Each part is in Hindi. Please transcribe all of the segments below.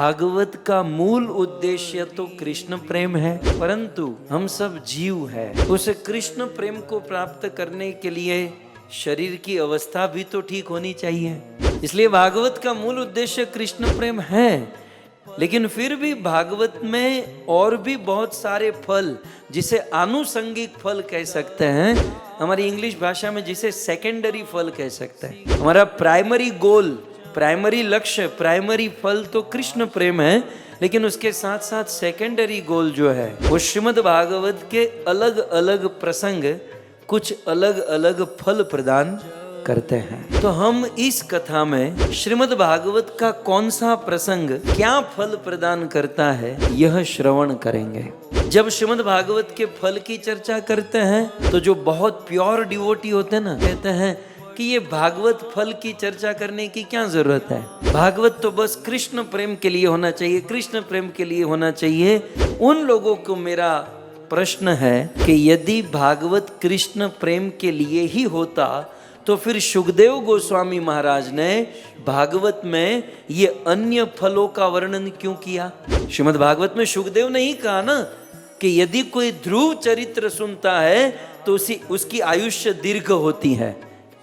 भागवत का मूल उद्देश्य तो कृष्ण प्रेम है, परंतु हम सब जीव है। उस कृष्ण प्रेम को प्राप्त करने के लिए शरीर की अवस्था भी तो ठीक होनी चाहिए। इसलिए भागवत का मूल उद्देश्य कृष्ण प्रेम है, लेकिन फिर भी भागवत में और भी बहुत सारे फल, जिसे आनुषंगिक फल कह सकते हैं, हमारी इंग्लिश भाषा में जिसे सेकेंडरी फल कह सकते हैं। हमारा प्राइमरी गोल, प्राइमरी लक्ष्य, प्राइमरी फल तो कृष्ण प्रेम है, लेकिन उसके साथ साथ सेकेंडरी गोल जो है वो श्रीमद् भागवत के अलग अलग प्रसंग कुछ अलग अलग फल प्रदान करते हैं। तो हम इस कथा में श्रीमद् भागवत का कौन सा प्रसंग क्या फल प्रदान करता है यह श्रवण करेंगे। जब श्रीमद् भागवत के फल की चर्चा करते हैं तो जो बहुत प्योर डिवोटी होते हैं ना, कहते हैं कि ये भागवत फल की चर्चा करने की क्या जरूरत है, भागवत तो बस कृष्ण प्रेम के लिए होना चाहिए, कृष्ण प्रेम के लिए होना चाहिए। उन लोगों को मेरा प्रश्न है कि यदि भागवत कृष्ण प्रेम के लिए ही होता तो फिर शुकदेव गोस्वामी महाराज ने भागवत में ये अन्य फलों का वर्णन क्यों किया। श्रीमद् भागवत में शुकदेव ने ही कहा ना कि यदि कोई ध्रुव चरित्र सुनता है तो उसकी आयुष्य दीर्घ होती है।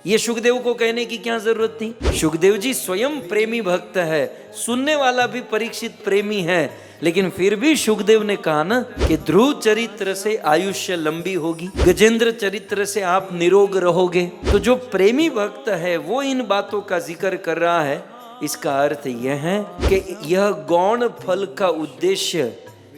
ये शुकदेव को कहने की क्या जरूरत थी। शुकदेव जी स्वयं प्रेमी भक्त है, सुनने वाला भी परीक्षित प्रेमी है, लेकिन फिर भी शुकदेव ने कहा ना कि ध्रुव चरित्र से आयुष्य लंबी होगी, गजेंद्र चरित्र से आप निरोग रहोगे। तो जो प्रेमी भक्त है वो इन बातों का जिक्र कर रहा है। इसका अर्थ यह है कि यह गौण फल का उद्देश्य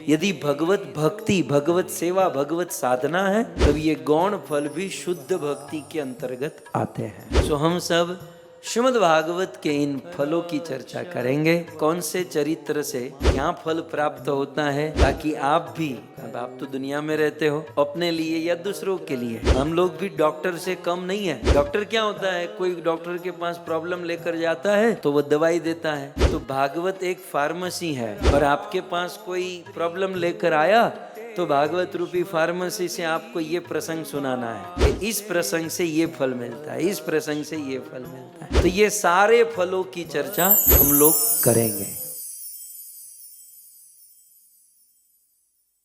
यदि भगवत भक्ति, भगवत सेवा, भगवत साधना है, तब ये गौण फल भी शुद्ध भक्ति के अंतर्गत आते हैं। तो हम सब श्रीमद् भागवत के इन फलों की चर्चा करेंगे, कौन से चरित्र से क्या फल प्राप्त होता है, ताकि आप भी, अब आप तो दुनिया में रहते हो, अपने लिए या दूसरों के लिए, हम लोग भी डॉक्टर से कम नहीं है। डॉक्टर क्या होता है, कोई डॉक्टर के पास प्रॉब्लम लेकर जाता है तो वो दवाई देता है। तो भागवत एक फार्मेसी है, और आपके पास कोई प्रॉब्लम लेकर आया तो भागवत रूपी फार्मेसी से आपको ये प्रसंग सुनाना है कि इस प्रसंग से ये फल मिलता है, इस प्रसंग से ये फल मिलता है। तो ये सारे फलों की चर्चा हम लोग करेंगे।